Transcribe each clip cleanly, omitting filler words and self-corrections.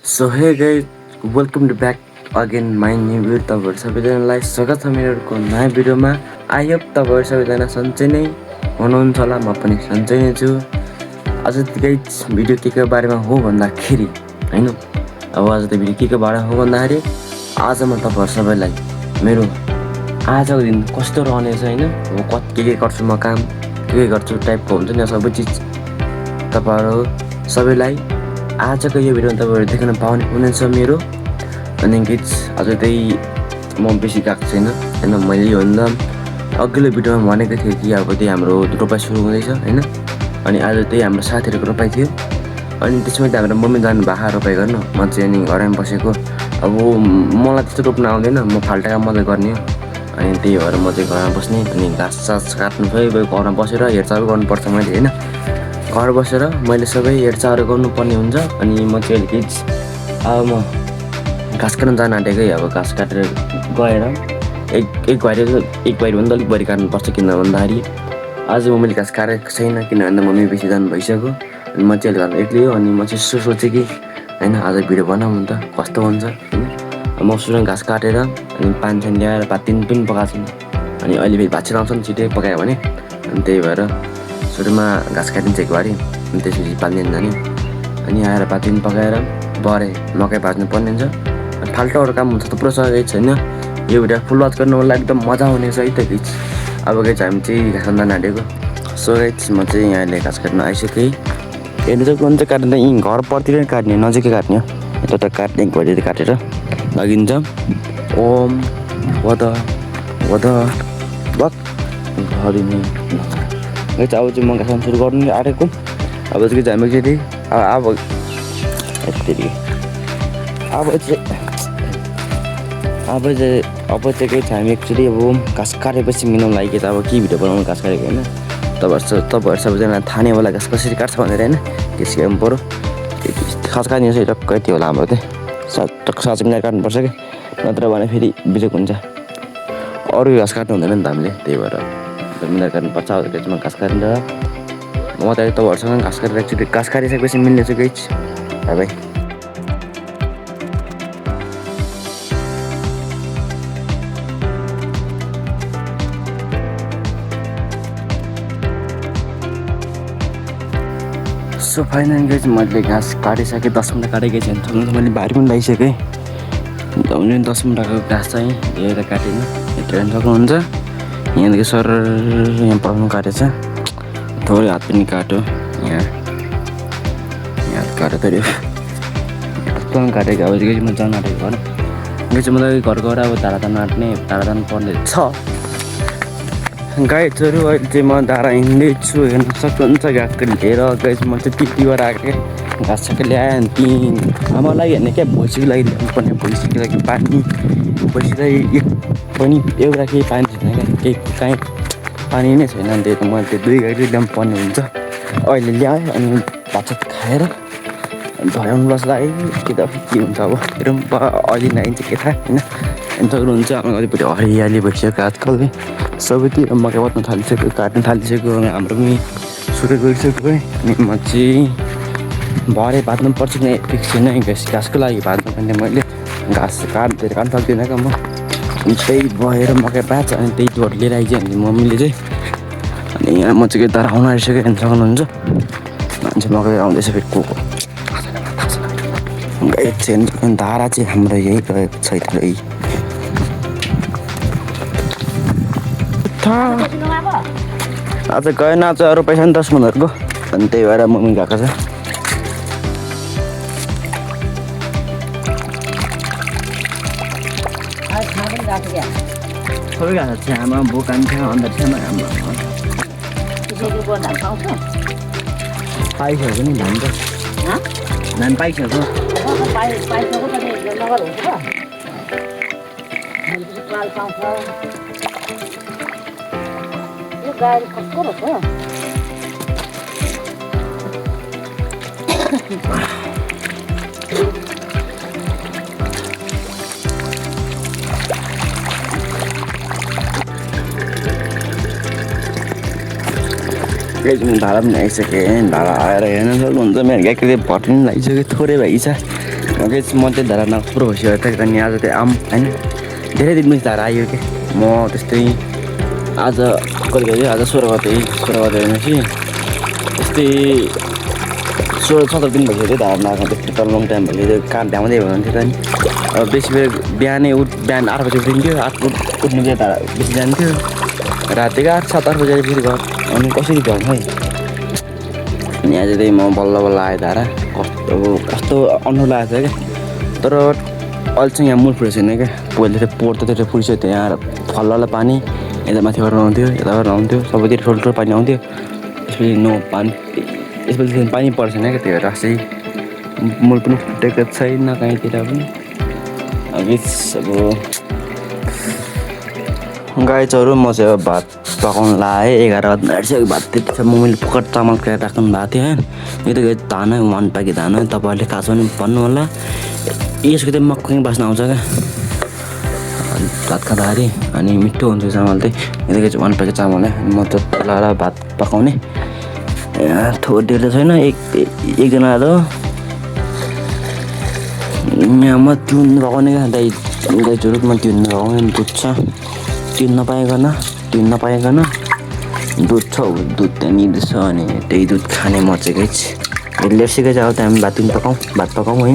So hey guys welcome to back again my new video. तपाईँहरू सबैजनालाई स्वागत छ मेरो नयाँ भिडियोमा। आई होप तपाईँहरू सबैजना सन्चै नै हुनुहुन्छ होला, म पनि सन्चै नै छु। आज गाइस भिडियो के बारेमा हो भन्दाखेरि हैन, अब आज त भिडियो के बारेमा हो भन्दाखेरि आज म तपाईँहरू सबैलाई मेरो आजको दिन कस्तो रहनेछ हैन, अब के गर्छु म काम के गर्छु टाइपको हुन्छ नि सबै चिज तपाईँहरू सबैलाई आजको यो भिडियोमा तपाईँहरू देख्न पाउने हुनेछ मेरो। अनि गीत अझ त्यही म बेसी गएको छैन होइन, मैले योभन्दा अघिल्लो भिडियोमा भनेको थिएँ कि अब त्यही हाम्रो रोपाइ सुरु हुँदैछ होइन। अनि आज त्यही हाम्रो साथीहरूको रोपाइ थियो, अनि त्यसमा त हाम्रो मम्मी जानु भएको रोपाइ गर्न, म चाहिँ अनि घरैमा बसेको। अब मलाई त्यस्तो रोप्न आउँदैन, म फाल्टा काम मात्रै गर्ने हो। अनि त्यही भएर म चाहिँ घरमा बस्ने, अनि घाँस सास काट्नु भयो घरमा बसेर हेरचाह गर्नुपर्छ मैले होइन। घर बसेर मैले सबै हेरचाहहरू गर्नुपर्ने हुन्छ। अनि म चाहिँ अलिकति अब म घाँस काट्न जान आँटेकै, अब घाँस काटेर गएर एक बारी भन्दा अलिक बढी काट्नुपर्छ, किन भन्दाखेरि आज मैले घाँस काटेको छैन, किनभने मम्मी बेसी जानु भइसक्यो। अनि म चाहिँ घरमा एक्लै हो, अनि म चाहिँ सोचेँ कि होइन आज भिडियो बनाऊँ त कस्तो हुन्छ होइन। म सुरुमा घाँस काटेर अनि पानी सानी ल्याएर भात तिन पनि पकाएको छु, अनि अहिले फेरि भात छिराउँछ नि छिटै पकायो भने। अनि त्यही भएर सुरुमा घाँस काटिन्छ एक बारी, अनि त्यसपछि पाल्दैन जाने, अनि आएर भात तिन पकाएर भरे मकै भाज्नु पर्ने हुन्छ। अनि फाल्टुहरू काम हुन्छ थुप्रो छ गइच होइन। यो भिडियो फुल वाच गर्नु मलाई एकदम मजा आउनेछ है त गइच। अब गइच हामी चाहिँ घाँस काट्न आँटेको। सो गइच म चाहिँ यहाँ अहिले घाँस काट्न आइसकेँ। हेर्नु चाहिँ कुन चाहिँ काट्ने, यहीँ घरपट्टि नै काट्ने, नजिकै काट्ने हो। यता काट्ने एक घडी काटेर लगिन्छ। ओम वद वद बक घरिने गइच। अब चाहिँ म घाँस सुरु गर्नु आँटेको। अब चाहिँ हामी चाहिँ अब चाहिँ हामी एक्चुअली अब घाँस काटेपछि मिलाउनु लागि त अब के भिडियो बनाउनु घाँस काटेको होइन। तपाईँहरू सबैजना थाहा नै होला घाँस कसरी काट्छ भनेर होइन, के सिकाउनु पऱ्यो। घाँस काट्ने चाहिँ टक्कै त्यो होला हाम्रो चाहिँ साँच्चै मिलाएर काट्नुपर्छ कि, नत्र भने फेरि बिजोक हुन्छ। अरू घाँस काट्नु हुँदैन नि त हामीले, त्यही भएर मिलाएर काट्नुपर्छ। अब त्यसमा घाँस काटेर म त तपाईँहरूसँग घाँस काटेर एक्चुअली घाँस काटिसकेपछि मिल्नेछु गइच। By by. सो फाइनल गइच मैले घाँस काटिसकेँ, 10 मिनट काटेकै छैन, मैले भारी पनि लगाइसकेँ। हुन्छ 10 मिनटको घाँस चाहिँ हेरेर काटेन, यत्र हेर्नु सक्नुहुन्छ। यहाँदेखि सर यहाँ पढाउनु काटेछ, थोरै हात पनि काट्यो, यहाँ हात काट्यो थोरै हात पनि काटेको। अब चाहिँ म जान आँटेको घर चाहिँ मतलब घर गएर अब धारा जानु पर्ने छ गाइजहरू। अहिले चाहिँ म धारा हिँड्दैछु, हेर्नु सक्नुहुन्छ। घाँस लिएर गाइज म चाहिँ टिपीबाट आएको घाँस सबै ल्याएँ। अनि हाम्रो लागि हेर्ने क्या भैँसीको लागि ल्याउनु पर्ने, भैँसीको लागि पानी, भैँसीलाई एक पनि एउटा केही पानी छैन क्या, केही काहीँ पानी नै छैन। अनि त्यही त मैले त्यो 2 गाडी ल्याउनु पर्ने हुन्छ। अहिले ल्याएँ अनि भात खाएर भ्याउनु बस्दा के त के हुन्छ अब हेरौँ अहिले लगाइन्छ के थाहा होइन। अनि सक्नुहुन्छ कतिपट्टि हरियाली भइसक्यो आजकल सबैतिर मकै बत्न थालिसक्यो, काट्नु थालिसक्यो। हाम्रो पनि सुरु गरिसक्यो है। अनि म चाहिँ भरे भाज्नु पर्छ कि फिक्स छैन घाँसको लागि भाज्नु पर्ने, मैले घाँस काट्नु सक्दिनँ क्या म। अनि त्यही भएर मकै पाँच अनि त्यही डोर लिएर आइज अनि मम्मीले चाहिँ। अनि यहाँ म चाहिँ यता आउनु आइसक्यो, हेर्नु सक्नुहुन्छ मान्छे मकै आउँदैछ फेरि को चाहिँ धारा चाहिँ हाम्रो यही रहेको छ यही। आज गएन, आज अरू पैसा नि 10 मिनटको, अनि त्यही भएर मम्मी गएको छ। सबै गएको छ आमा बोकान छ अन्त छेमा हाम्रो पाइसक्यो नि धान त, धान पाइसक्यो। गाडी कस्तो रहेछ धारा पनि आइसकेँ। धारा आएर हेर्न सक्नुहुन्छ मेरो गाईको भट्टी पनि लगाइसक्यो, थोरै भइछ गाइस म चाहिँ धारा नगएको पुरो भइसक्यो त अनि आज चाहिँ आम होइन धेरै दिनपछि धारा आयो कि म त्यस्तै आज कति गयो आज 16 गते भनेपछि त्यस्तै 16-17 दिन भइसक्यो धारा नगएको त्यस्तो लङ टाइम भइसक्यो काम भ्याउँदै भन्थ्यो त नि अब बेसी बेर बिहान 8 बजी उठिन्थ्यो 8 उठ्नु चाहिँ धारा बेसी जान्थ्यो रातिको 8-7 बजी फेरि घर अनि कसरी भ्याउनु है अनि आज चाहिँ म बल्ल बल्ल आएँ धारा कस्तो अनुहार लागेको छ क्या तर अहिले चाहिँ यहाँ मूल फुटेको छैन क्या पहिले चाहिँ पोहोर त त्यो फुटिसक्यो थियो यहाँ फल्ल पानी यता माथिबाट आउँथ्यो यताबाट आउँथ्यो सबैतिर ठुल्ठुलो पानी आउँथ्यो यसपछि यसपछि पानी पर्छ छैन क्या त्यो भएर चाहिँ मूल पनि फुटेको छैन कहीँतिर पनि अब गाईचहरू म चाहिँ अब भात पकाउनु लाएँ 11 बजी भात त्यति मम्मीले पकड चामल खाएर राख्नु भएको थियो यो त धान मन पाकी धान तपाईँहरूले खास पनि भन्नु होला यसको चाहिँ मक्कै बास्न आउँछ क्या भात खाँदाखेरि अनि मिठो हुन्छ चामल चाहिँ यतिको चाहिँ मन पाकी चामल है म त लाएर भात पकाउने थोडेर छैन एकजना त यहाँ म तिउन पकाउने क्या दाइजहरू म तिउन पकाउने दुध छ तिउन नपाइकन दुध छ दुध त्यहाँनिर छ अनि त्यही दुध खाने म चाहिँ गइछ लेप्सेकै चाहिँ अब त्यहाँ भात पकाउँ है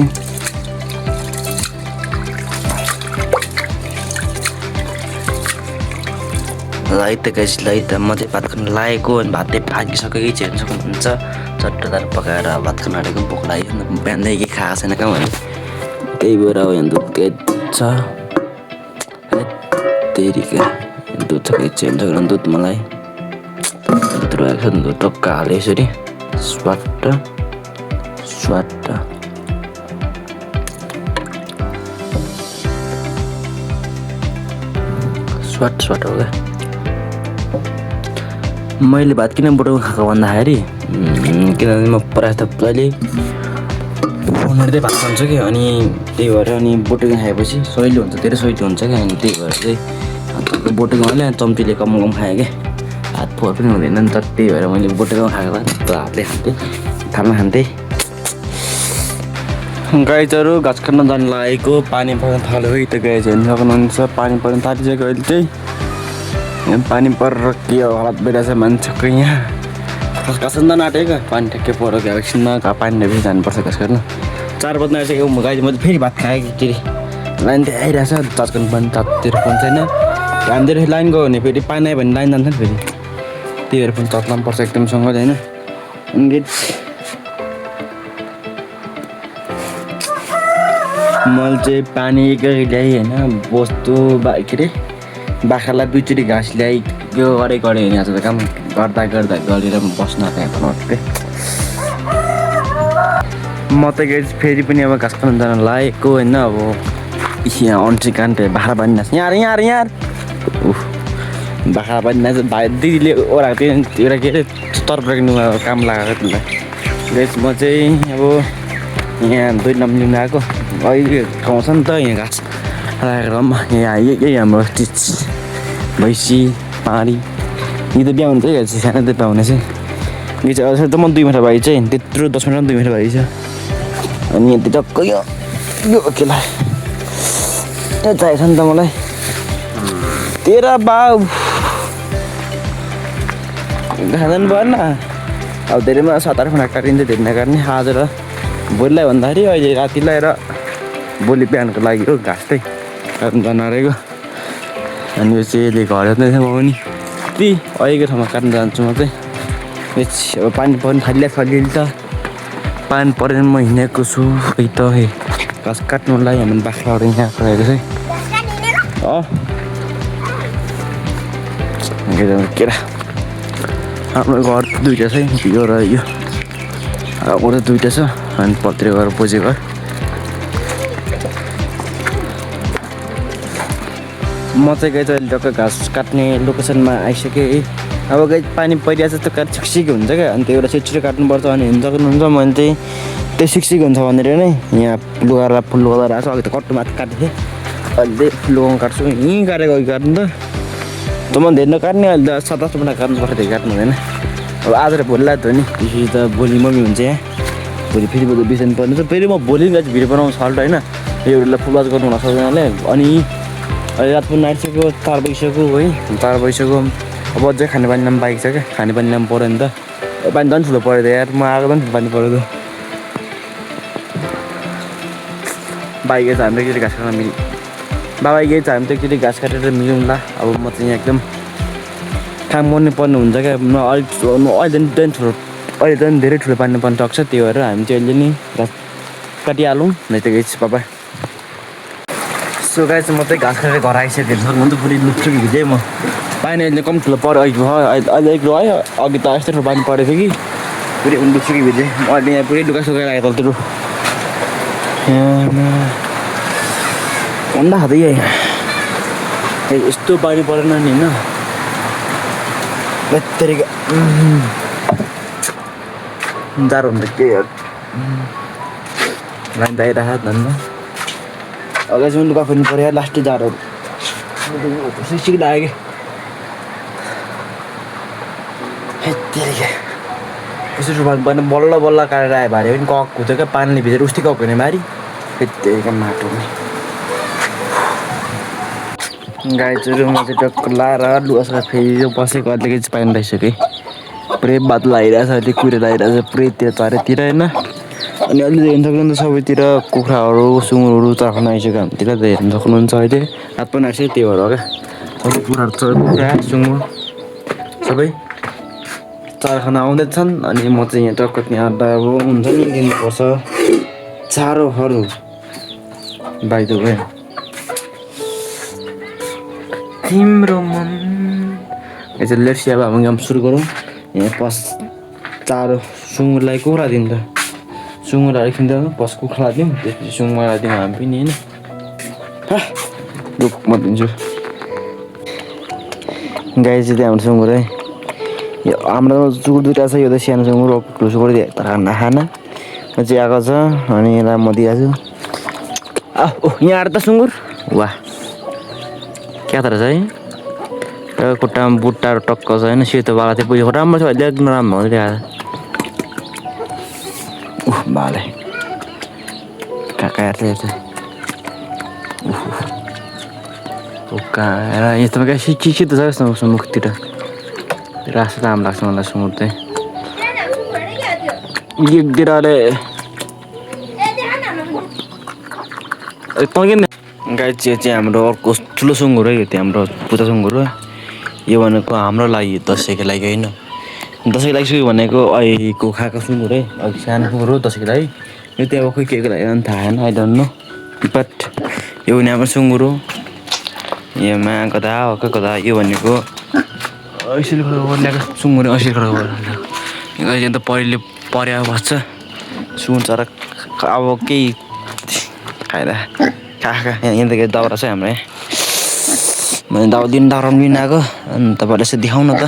लाइ त गाइस लाइ त म चाहिँ भात खान लागेको अनि भात चाहिँ पाकिसकेकै चाहिँ हेर्न सक्नुहुन्छ चट्टदार पकाएर भात खान आँटेको भोक लाग्यो बिहानदेखि खाएको छैन कहाँ भने त्यही भएर अब यहाँ दुध छ तेरिका दुध छ चाहिँ हेर्न सक्नुहुन्छ दुध मलाई दुध रहेको छ दुध टक्क हाल्यो यसरी स्वाट हो क्या मैले भात किन बोटाउनु खाएको भन्दाखेरि किनभने म प्रायः त अहिले फोन हेर्दै भात खान्छु कि अनि त्यही भएर अनि बोटेको खाएपछि सहिलो हुन्छ धेरै सहिलो हुन्छ क्या अनि त्यही भएर चाहिँ बोटेको मैले चम्चीले कम खाएँ क्या हात फोहोर पनि हुँदैन नि त त्यही भएर मैले बोटेको खाएको हातले थालमा खान्थेँ गाईचहरू घाँस काट्न जानु लागेको पानी पर्न थाल्यो है त गाई हेर्नु सक्नुहुन्छ पानी पर्न थालिसक्यो अहिले चाहिँ यहाँ पानी परेर के हालत भइरहेछ मान्छेको यहाँ घाँस काट्न आँटेको पानी ठ्याक्कै पऱ्यो क्या एकछिनमा पानी बेसी जानुपर्छ घाँस काट्न 4 बज्न आइसक्यो गाई म फेरि भात खाएँ कि लाइन चाहिँ आइरहेछ चार्ज गर्नु पनि चार्जतिर फोन छैन हामीतिर लाइन गयो भने फेरि पानी आयो भने लाइन जान्छ नि फेरि त्यही भएर पनि चत्ला पनि पर्छ एकदमसँगले होइन अनि मैले चाहिँ पानी एकै ल्याएँ होइन बस्तु के अरे बाख्रालाई 2 चोटि घाँस ल्याएँ यो गरेँ होइन आज त काम गर्दा गरेर बस्न आएको म त गएँ फेरि पनि अब घाँस खान जान लागेको होइन अब यहाँ अन्ट्री कान्टे बाख्रा बाँधिरहेको छ यहाँ बाख्रा बाँधिरहेको भाइ दिदीले ओराएको थियो एउटा के अरे तरफ राख्नु काम लगाएको थियो गएछ म चाहिँ अब यहाँ 2 नम्बर लिनु आएको अहिले खाउँछ नि त यहाँ घाँस राखेर यहाँ यही हाम्रो चिज भैँसी पारी यो त बिहा हुन्छ है सानो त पाउने चाहिँ यो चाहिँ त म 2 मिटर भाइ चाहिँ त्यत्रो 10 मिटर 2 मिटर भाइ छ अनि यहाँ टक्क यो केलाई चाहिएको छ नि त मलाई तेरा बाउ खाँदैन भएन अब धेरैमा 7-8 मिनट काटिन्छ धेरै नकाट्ने आज र भोलिलाई भन्दाखेरि अहिले रातिलाई र भोलि बिहानको लागि हो घाँस चाहिँ काट्नु जानु आँटेको अनि यो चाहिँ यसले घर हेर्दै थियो म पनि त्यही अहिलेको ठाउँमा काट्नु जान्छु म चाहिँ अब पानी पर्नु थालिरहेको त पानी परेर म हिँडेको छु खै त घाँस काट्नुलाई हामी बाख्राहरू यहाँ रहेको चाहिँ केरा हाम्रो घर 2टा छ यो र यो घर 2टा छ अनि पत्रे घर बोजे घर म चाहिँ गएँ अहिले टक्क घाँस काट्ने लोकेसनमा आइसकेँ है अब गएँ पानी परिरहेको जस्तो काट सिक्सिको हुन्छ क्या अनि त्यो एउटा छिटो काट्नुपर्छ अनि हिँड्नु सक्नुहुन्छ मैले चाहिँ त्यो सिक्सिको हुन्छ भनेर नै यहाँ फुल लगाएर आएको अघि त कट्टो माथि काटेको थिएँ अहिले फुल काट्छु यहीँ काटेको अघि काट्नु त म धेरै नकाट्ने अहिले त 7-8 मिनट काट्नु पर्छ त्यो काट्नु हुँदैन अब आज र भोलिलाई त हो नि त्यसपछि त भोलि मम्मी हुन्छ यहाँ भोलि फेरि म बिसन् पर्ने छ फेरि म भोलि गाइस भिडियो बनाउँछु सल्ट होइन एउटालाई फुलवास गर्नु हुन सक्दैनले अनि अहिले रात पनि नाइटसक्यो 4 बजिसक्यो है 4 बजिसक्यो अब अझै खानेपानी नाम बाइक छ क्या खानेपानी नाम पऱ्यो नि त पानी झन् ठुलो पऱ्यो त यार म आएको झन् पानी पऱ्यो त बाइक छ हाम्रो एकचोटि घाँस काट्न मिल्यो बाबा यही छ हामी त एकचोटि घाँस काटेर मिलाउँला अब म चाहिँ यहाँ एकदम काम गर्नुपर्ने हुन्छ क्या अहिले त धेरै ठुलो पानी पर्न सक्छ त्यही भएर हामी चाहिँ अहिले नि घाँस काटिहालौँ नै त गइस् बाबा सो गाइस म चाहिँ घाँस काटेर घर आइसकेको छु म त पुरै लुप्छु कि म पानी अहिले कम ठुलो पऱ्यो अहिले एक है अघि त यस्तो ठुलो पानी परेको थियो कि पुरै लुप्छु कि भिजे अहिले यहाँ पुरै लुगा सुकाएर आएको तलतिर अन्डा खाँदै यस्तो पानी परेन नि होइन बेत्तरीको जाडो हुन्छ के लाइन त आइरहेको धन्दा अगाडिसम्म लुगा खोज्नु पऱ्यो लास्टै जाडोहरू सिक लाग्यो यसो पानी पर्ने बल्ल बल्ल काटेर आयो भारी पनि कक हुँथ्यो क्या पानीले भिजेर उस्तै कक हुने भारी त्यतिका माटो गाईचुरुमा चाहिँ टक्क लाएर लुगासुगा फेरि बसेको अलिकति चाहिँ पानी रहेछ पुरै बादल आइरहेछ अहिले कुहिरेर आइरहेछ पुरैतिर चारैतिर होइन अनि अहिले हेर्नु सक्नुहुन्छ सबैतिर कुखुराहरू सुँगुरहरू चर्खान आइसक्यो हामीतिर त हेर्नु सक्नुहुन्छ अहिले रात पनि आइसक्यो त्यही भएर क्या सबै कुखुराहरू कुखुरा सुँगुर सबै चर्खान आउँदैछन् अनि म चाहिँ यहाँ टक्क त्यहाँ अब हुन्छ नि दिनुपर्छ चारोहरू बाई द वे तिम्रो मन यसो लेट्स अब हामी काम सुरु गरौँ यहाँ पस चारो सुँगुरलाई कुखुरा दिउँ त सुँगुरहरू खिन्दा पस कुखुरा दिउँ त्यसपछि सुँगुरलाई दिउँ हामी पनि होइन रुख म दिन्छु गाई चाहिँ त्यहाँ हाम्रो सुँगुर है यो हाम्रो सुँगुर दुइटा छ यो त सानो सुँगुर ठुलो सुँगुर तर खाना चाहिँ आएको छ अनि यसलाई म दिइहाल्छु यहाँ आएर त सुँगुर वाह क्या त रहेछ है खुट्टामा बुट्टाहरू टक्क छ होइन सेतो बाला थियो पुगेको राम्रो छ अहिले एकदम राम्रो हुँदै बाले कहाँ हेर्छ कहाँ यस्तोमा क्या सितो छ यस्तो मुखतिर रास्तो त राम्रो लाग्छ मलाई सुँगुर चाहिँ एकतिर अहिले गाई चाहिँ हाम्रो अर्को ठुलो सुँगुर है त्यो हाम्रो पुता सुँगुर हो यो भनेको हाम्रो लागि दसैँको लागि होइन दसैँको लागि सुँगुर भनेको अहिलेको खाएको सुँगुर है अघि सानो सुँगुर हो दसैँको लागि यो त्यहाँ खोइ के लागि थाहा छैन आई डोन्ट नो बट यो भने हाम्रो सुँगुर हो योमा कता हो कता यो भनेको यसरी ल्याएको सुँगुर यसरी यो त पहिले पर्या बस्छ सुँगुर चरा अब केही खाइदा यहाँ त दाउरा छ हाम्रो मैले दिन दाउरा पनि लिन आएको अनि तपाईँलाई यसो देखाउन त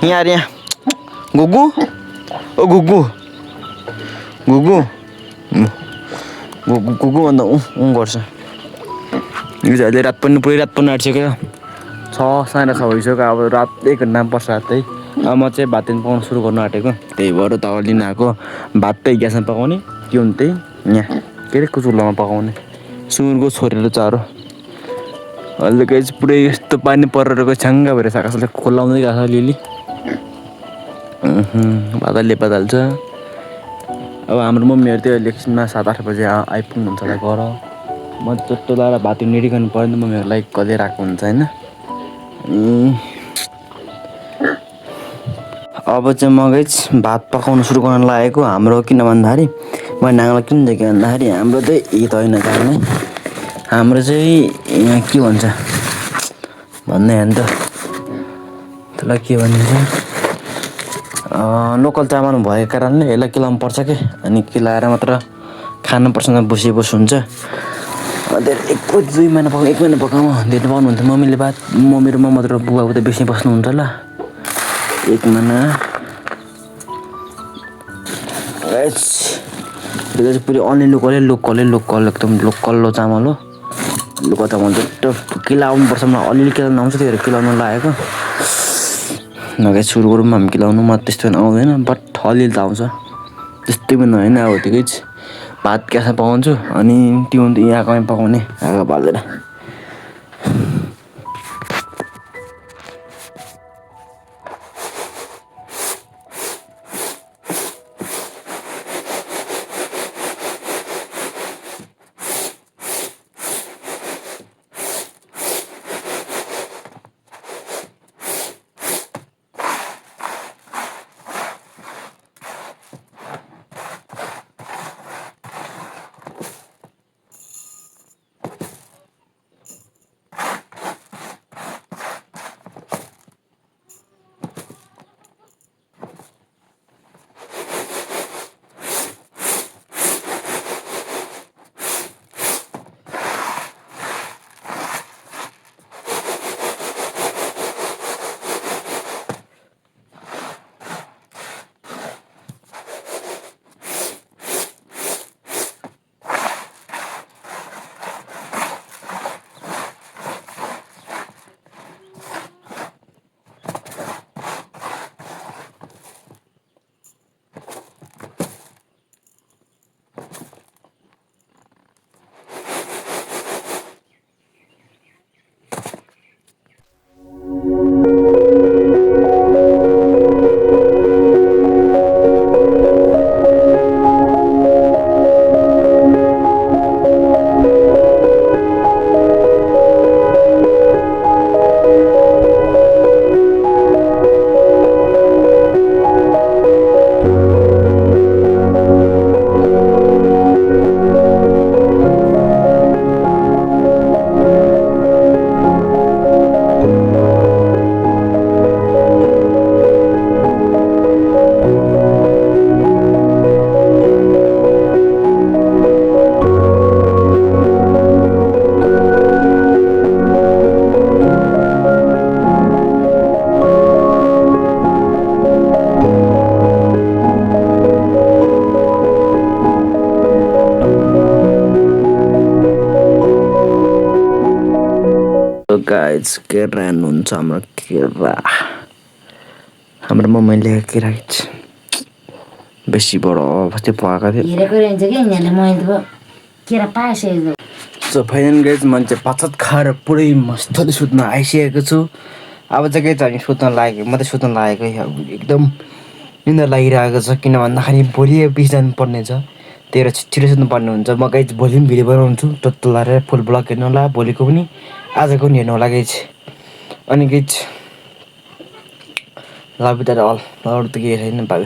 यहाँ यहाँ गुगु ओ गुगु गुगु गुगु भन्दा गर्छ यो चाहिँ अहिले रात पनि पुरै रात पनि आँटिसक्यो 6:30 भइसक्यो अब रात 1 घन्टा पर्छ रातै अब म चाहिँ भात पकाउनु सुरु गर्नु आँटेको त्यही भएर तावा लिन आएको भात चाहिँ ग्यासमा पकाउने त्यो हुन् त्यही यहाँ के अरे चुल्हामा पकाउने सुँगुरको छोरेर चारो अहिले चाहिँ पुरै यस्तो पानी परेर छ्याङ्गा भएर आकाशले खोलाउँदै गएको छ अलिअलि बादलले बदल्छ अब हाम्रो मम्मीहरू त्यो एकछिनमा 7-8 बजे आइपुग्नुहुन्छ होला घर म चट्टो लाएर भात रेडी गर्नु पर्यो नि त मम्मीहरूलाई कहिले राखेको हुन्छ होइन अब चाहिँ म गाइस भात पकाउनु सुरु गर्न लागेको हाम्रो किन भन्दाखेरि म नाङ्ला किन देखेँ भन्दाखेरि हाम्रो चाहिँ यी त होइन जाने हाम्रो चाहिँ यहाँ के भन्छ भन्दै होइन त त्यसलाई के भनिन्छ लोकल चामल भएको कारणले यसलाई केलाउनु पर्छ क्या अनि केलाएर मात्र खानुपर्छ बसी हुन्छ धेरै 1 महिना पकाउँ 1 महिना पकाउँ धेरै पाउनुहुन्छ मम्मीले भात मम्मी र म मात्र बुवा उता बेसी बस्नुहुन्छ होला 1 महिना पुरै अन्य लोकल एकदम लोकल्लो चामल हो लोकल चामल चाहिँ किलाउनु पर्छ मलाई अलिअलि केलाउनु आउँछ त्यही भएर केलाउनु लागेको नगाई सुरु गरौँ हामी केलाउनु म त्यस्तो आउँदैन बट अलिअलि त आउँछ त्यस्तै पनि होइन अब ठिकै छ भात ग्यासमा पकाउँछु अनि तिउन त आगोमै पकाउने आगो बालेर गाइज केरा हुनुहुन्छ हाम्रो केरा हाम्रो मम्मीले केरा बेसी बडो बस्दै पकाएको थियो हेरेको रहन्छ कि यिनीहरूले मैले त केरा पाइसकेको सो फाइनल गाइज मान्छे पाचत खाएर पुरै मस्तले सुत्न आइसकेको छु अब चाहिँ के छ हामी सुत्न लागेको म त सुत्न लागेको एकदम निन्द्रा लागिरहेको छ किन भन्दाखेरि भोलि बिस जानुपर्ने छ तेह्र छिटो सुत्नु पर्ने हुन्छ म गाइज भोलि पनि भिडियो बनाउँछु टट्ट लाएर फुल ब्लग हेर्नु होला भोलिको पनि आजको पनि हेर्नु होला गाइज अनि गाइज लभ यु त अल अरू त केही छैन बाई